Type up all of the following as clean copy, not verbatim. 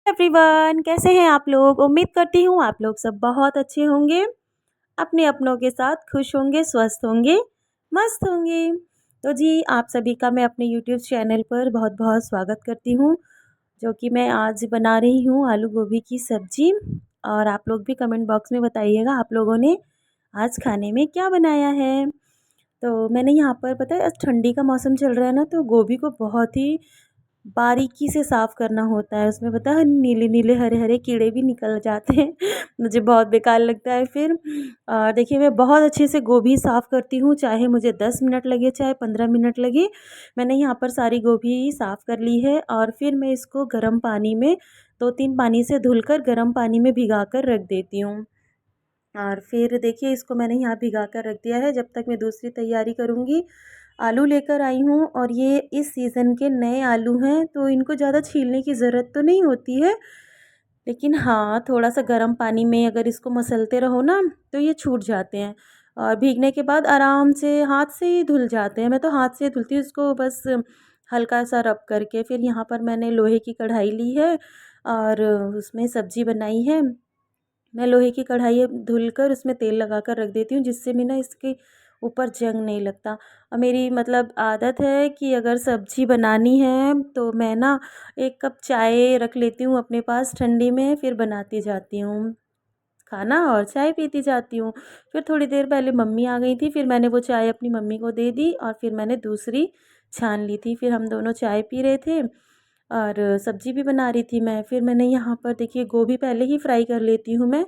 Everyone, कैसे हैं आप लोग। उम्मीद करती हूँ आप लोग सब बहुत अच्छे होंगे, अपने अपनों के साथ खुश होंगे, स्वस्थ होंगे, मस्त होंगे। तो जी, आप सभी का मैं अपने यूट्यूब चैनल पर बहुत बहुत स्वागत करती हूँ, जो कि मैं आज बना रही हूँ आलू गोभी की सब्ज़ी। और आप लोग भी कमेंट बॉक्स में बताइएगा आप लोगों ने आज खाने में क्या बनाया है। तो मैंने यहाँ पर पता है, ठंडी का मौसम चल रहा है ना, तो गोभी को बहुत ही बारीकी से साफ़ करना होता है। उसमें पता है नीले नीले हरे हरे कीड़े भी निकल जाते हैं मुझे बहुत बेकार लगता है फिर। देखिए, मैं बहुत अच्छे से गोभी साफ़ करती हूँ, चाहे मुझे 10 मिनट लगे चाहे 15 मिनट लगे। मैंने यहाँ पर सारी गोभी साफ़ कर ली है और फिर मैं इसको गर्म पानी में 2-3 पानी से धुलकर गर्म पानी में भिगा कर रख देती हूँ। और फिर देखिए, इसको मैंने यहाँ भिगा कर रख दिया है जब तक मैं दूसरी तैयारी करूँगी। आलू लेकर आई हूँ और ये इस सीज़न के नए आलू हैं, तो इनको ज़्यादा छीलने की ज़रूरत तो नहीं होती है। लेकिन हाँ, थोड़ा-सा गर्म पानी में अगर इसको मसलते रहो ना, तो ये छूट जाते हैं और भीगने के बाद आराम से हाथ से ही धुल जाते हैं। मैं तो हाथ से धुलती हूँ इसको, बस हल्का-सा रब करके। फिर यहाँ पर मैंने लोहे की कढ़ाई ली है और उसमें सब्ज़ी बनाई है। मैं लोहे की कढ़ाई अब धुलकर उसमें तेल लगाकर रख देती हूँ, जिससे भी ना इसके ऊपर जंग नहीं लगता। और मेरी मतलब आदत है कि अगर सब्ज़ी बनानी है तो मैं ना 1 कप चाय रख लेती हूँ अपने पास ठंडी में, फिर बनाती जाती हूँ खाना और चाय पीती जाती हूँ। फिर थोड़ी देर पहले मम्मी आ गई थी, फिर मैंने वो चाय अपनी मम्मी को दे दी और फिर मैंने दूसरी छान ली थी। फिर हम दोनों चाय पी रहे थे और सब्ज़ी भी बना रही थी मैं। फिर मैंने यहाँ पर देखिए गोभी पहले ही फ्राई कर लेती हूँ मैं,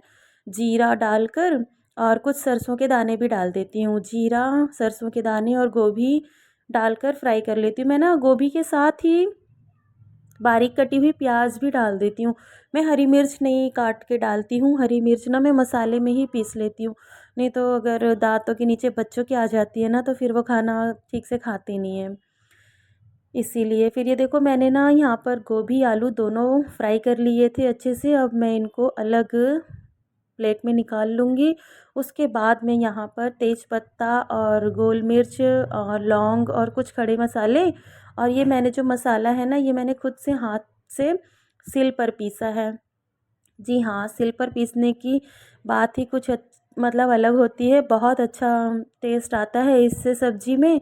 जीरा डालकर, और कुछ सरसों के दाने भी डाल देती हूँ। जीरा, सरसों के दाने और गोभी डालकर फ्राई कर लेती हूँ। मैं ना गोभी के साथ ही बारीक कटी हुई प्याज भी डाल देती हूँ। मैं हरी मिर्च नहीं काट के डालती हूँ, हरी मिर्च ना मैं मसाले में ही पीस लेती हूँ। नहीं तो अगर दाँतों के नीचे बच्चों के आ जाती है ना, तो फिर वो खाना ठीक से खाते नहीं हैं। इसीलिए फिर ये देखो, मैंने ना यहाँ पर गोभी आलू दोनों फ्राई कर लिए थे अच्छे से। अब मैं इनको अलग प्लेट में निकाल लूँगी। उसके बाद मैं यहाँ पर तेज पत्ता और गोल मिर्च और लौंग और कुछ खड़े मसाले, और ये मैंने जो मसाला है ना, ये मैंने खुद से हाथ से सिल पर पीसा है। जी हाँ, सिल पर पीसने की बात ही कुछ मतलब अलग होती है। बहुत अच्छा टेस्ट आता है इससे सब्ज़ी में।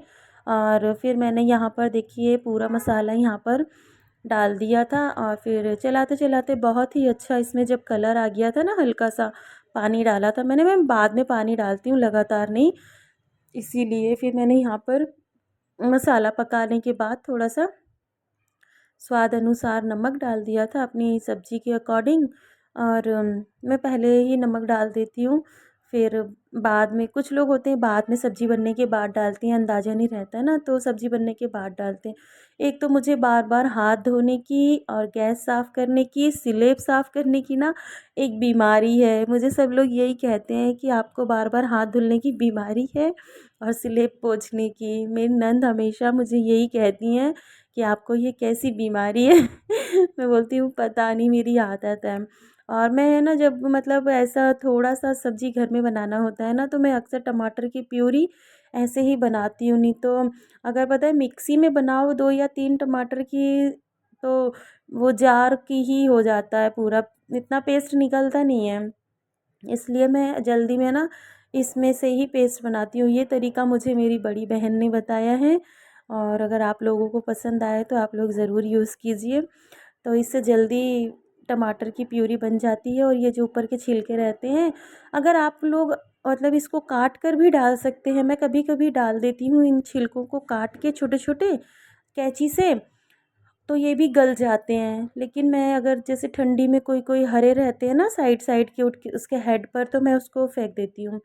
और फिर मैंने यहाँ पर देखिए पूरा मसाला यहाँ पर डाल दिया था और फिर चलाते-चलाते बहुत ही अच्छा इसमें जब कलर आ गया था ना, हल्का-सा पानी डाला था मैंने। मैं बाद में पानी डालती हूँ, लगातार नहीं। इसीलिए फिर मैंने यहाँ पर मसाला पकाने के बाद थोड़ा-सा स्वाद अनुसार नमक डाल दिया था अपनी सब्ज़ी के अकॉर्डिंग। और मैं पहले ही नमक डाल देती हूँ, फिर बाद में कुछ लोग होते हैं बाद में सब्ज़ी बनने के बाद डालते हैं, अंदाज़ा नहीं रहता है ना, तो सब्ज़ी बनने के बाद डालते हैं। एक तो मुझे बार-बार हाथ धोने की और गैस साफ़ करने की, स्लेब साफ़ करने की ना एक बीमारी है। मुझे सब लोग यही कहते हैं कि आपको बार-बार हाथ धुलने की बीमारी है और स्लेब पोंछने की। मेरी नंद हमेशा मुझे यही कहती हैं कि आपको ये कैसी बीमारी है मैं बोलती हूँ पता नहीं, मेरी आदत है। और मैं ना जब मतलब ऐसा थोड़ा-सा सब्ज़ी घर में बनाना होता है ना, तो मैं अक्सर टमाटर की प्यूरी ऐसे ही बनाती हूँ। नहीं तो अगर पता है मिक्सी में बनाओ 2 या 3 टमाटर की, तो वो जार की ही हो जाता है पूरा, इतना पेस्ट निकलता नहीं है। इसलिए मैं जल्दी में ना इसमें से ही पेस्ट बनाती हूँ। ये तरीका मुझे मेरी बड़ी बहन ने बताया है और अगर आप लोगों को पसंद आए तो आप लोग ज़रूर यूज़ कीजिए। तो इससे जल्दी टमाटर की प्यूरी बन जाती है। और ये जो ऊपर के छिलके रहते हैं, अगर आप लोग मतलब इसको काट कर भी डाल सकते हैं। मैं कभी-कभी डाल देती हूँ इन छिलकों को काट के छोटे-छोटे कैंची से, तो ये भी गल जाते हैं। लेकिन मैं अगर जैसे ठंडी में कोई-कोई हरे रहते हैं ना साइड-साइड के, उठ के उसके हेड पर, तो मैं उसको फेंक देती हूँ।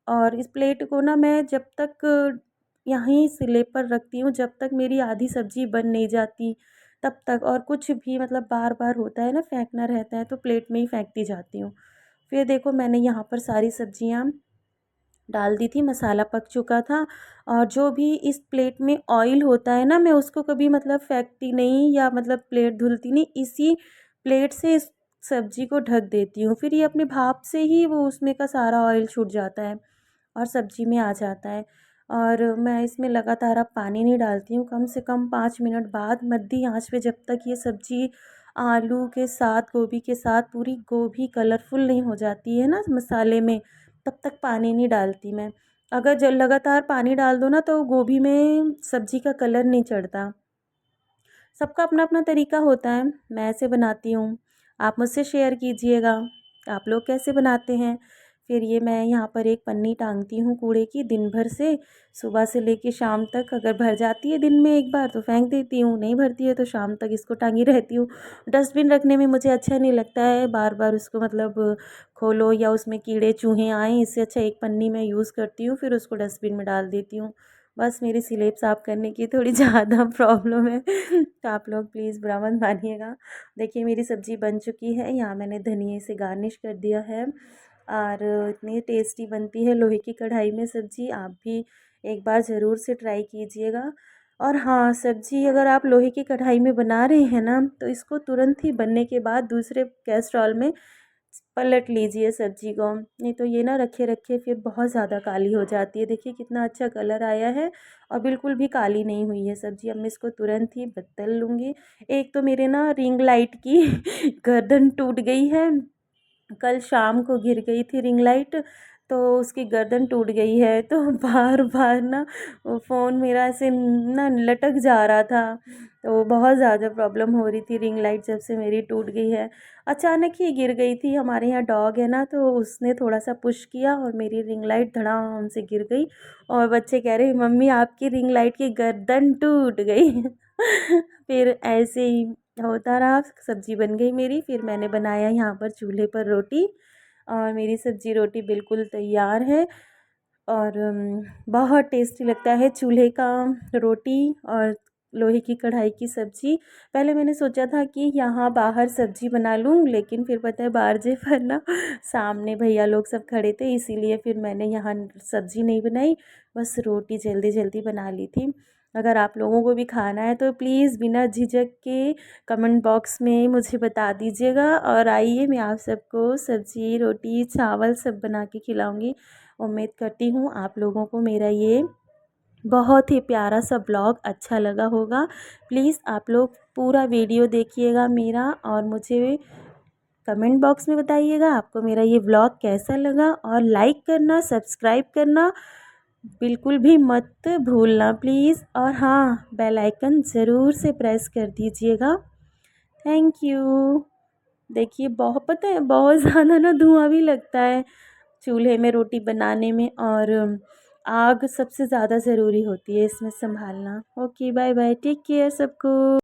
और इस प्लेट को ना मैं जब तक यहीं सिले पर रखती हूँ, जब तक मेरी आधी सब्ज़ी बन नहीं जाती तब तक। और कुछ भी मतलब बार-बार होता है ना फेंकना रहता है, तो प्लेट में ही फेंकती जाती हूँ। फिर देखो, मैंने यहाँ पर सारी सब्ज़ियाँ डाल दी थी, मसाला पक चुका था। और जो भी इस प्लेट में ऑयल होता है ना, मैं उसको कभी मतलब फेंकती नहीं या मतलब प्लेट धुलती नहीं, इसी प्लेट से इस सब्ज़ी को ढक देती हूँ। फिर ये अपने भाप से ही वो उसमें का सारा ऑयल छूट जाता है और सब्ज़ी में आ जाता है। और मैं इसमें लगातार अब पानी नहीं डालती हूँ, कम से कम 5 मिनट बाद मध्य आँच पे जब तक ये सब्ज़ी आलू के साथ, गोभी के साथ पूरी गोभी कलरफुल नहीं हो जाती है ना मसाले में, तब तक पानी नहीं डालती मैं। अगर जब लगातार पानी डाल दो ना तो गोभी में सब्ज़ी का कलर नहीं चढ़ता। सबका अपना अपना तरीका होता है, मैं ऐसे बनाती हूँ। आप मुझसे शेयर कीजिएगा, आप लोग कैसे बनाते हैं। फिर ये मैं यहाँ पर एक पन्नी टांगती हूँ कूड़े की दिन भर से, सुबह से लेके शाम तक। अगर भर जाती है दिन में एक बार तो फेंक देती हूँ, नहीं भरती है तो शाम तक इसको टांगी रहती हूँ। डस्टबिन रखने में मुझे अच्छा नहीं लगता है बार बार उसको, मतलब खोलो या उसमें कीड़े चूहे आएँ, इससे अच्छा एक पन्नी मैं यूज़ करती हूँ, फिर उसको डस्टबिन में डाल देती हूँ। बस मेरी स्लेब साफ़ करने की थोड़ी ज़्यादा प्रॉब्लम है, तो आप लोग प्लीज़ बुरा मत मानिएगा। देखिए मेरी सब्ज़ी बन चुकी है, यहाँ मैंने धनिये से गार्निश कर दिया है और इतनी टेस्टी बनती है लोहे की कढ़ाई में सब्ज़ी। आप भी एक बार ज़रूर से ट्राई कीजिएगा। और हाँ, सब्ज़ी अगर आप लोहे की कढ़ाई में बना रहे हैं ना, तो इसको तुरंत ही बनने के बाद दूसरे कैस्ट्रॉल में पलट लीजिए सब्ज़ी को, नहीं तो ये ना रखे रखे फिर बहुत ज़्यादा काली हो जाती है। देखिए कितना अच्छा कलर आया है और बिल्कुल भी काली नहीं हुई है सब्ज़ी। अब मैं इसको तुरंत ही बदल लूँगी। एक तो मेरे ना रिंग लाइट की गर्दन टूट गई है, कल शाम को गिर गई थी रिंग लाइट, तो उसकी गर्दन टूट गई है। तो बार बार ना वो फ़ोन मेरा ऐसे ना लटक जा रहा था, तो बहुत ज़्यादा प्रॉब्लम हो रही थी। रिंग लाइट जब से मेरी टूट गई है, अचानक ही गिर गई थी। हमारे यहाँ डॉग है ना, तो उसने थोड़ा सा पुश किया और मेरी रिंग लाइट धड़ाम से गिर गई। और बच्चे कह रहे मम्मी आपकी रिंग लाइट की गर्दन टूट गई। फिर ऐसे ही होता रहा, सब्ज़ी बन गई मेरी। फिर मैंने बनाया यहाँ पर चूल्हे पर रोटी, और मेरी सब्ज़ी रोटी बिल्कुल तैयार है। और बहुत टेस्टी लगता है चूल्हे का रोटी और लोहे की कढ़ाई की सब्ज़ी। पहले मैंने सोचा था कि यहाँ बाहर सब्ज़ी बना लूँ, लेकिन फिर पता है बारजे पर ना सामने भैया लोग सब खड़े थे, इसीलिए फिर मैंने यहाँ सब्ज़ी नहीं बनाई, बस रोटी जल्दी जल्दी बना ली थी। अगर आप लोगों को भी खाना है तो प्लीज़ बिना झिझक के कमेंट बॉक्स में मुझे बता दीजिएगा, और आइए मैं आप सबको सब्ज़ी रोटी चावल सब बना के खिलाऊँगी। उम्मीद करती हूँ आप लोगों को मेरा ये बहुत ही प्यारा सा ब्लॉग अच्छा लगा होगा। प्लीज़ आप लोग पूरा वीडियो देखिएगा मेरा, और मुझे कमेंट बॉक्स में बताइएगा आपको मेरा ये व्लॉग कैसा लगा, और लाइक करना, सब्सक्राइब करना बिल्कुल भी मत भूलना प्लीज़। और हाँ, बेल आइकन ज़रूर से प्रेस कर दीजिएगा। Thank you. देखिए बहुत, पता है बहुत ज़्यादा ना धुआं भी लगता है चूल्हे में रोटी बनाने में, और आग सबसे ज़्यादा ज़रूरी होती है इसमें संभालना। Okay, bye bye, take care सबको।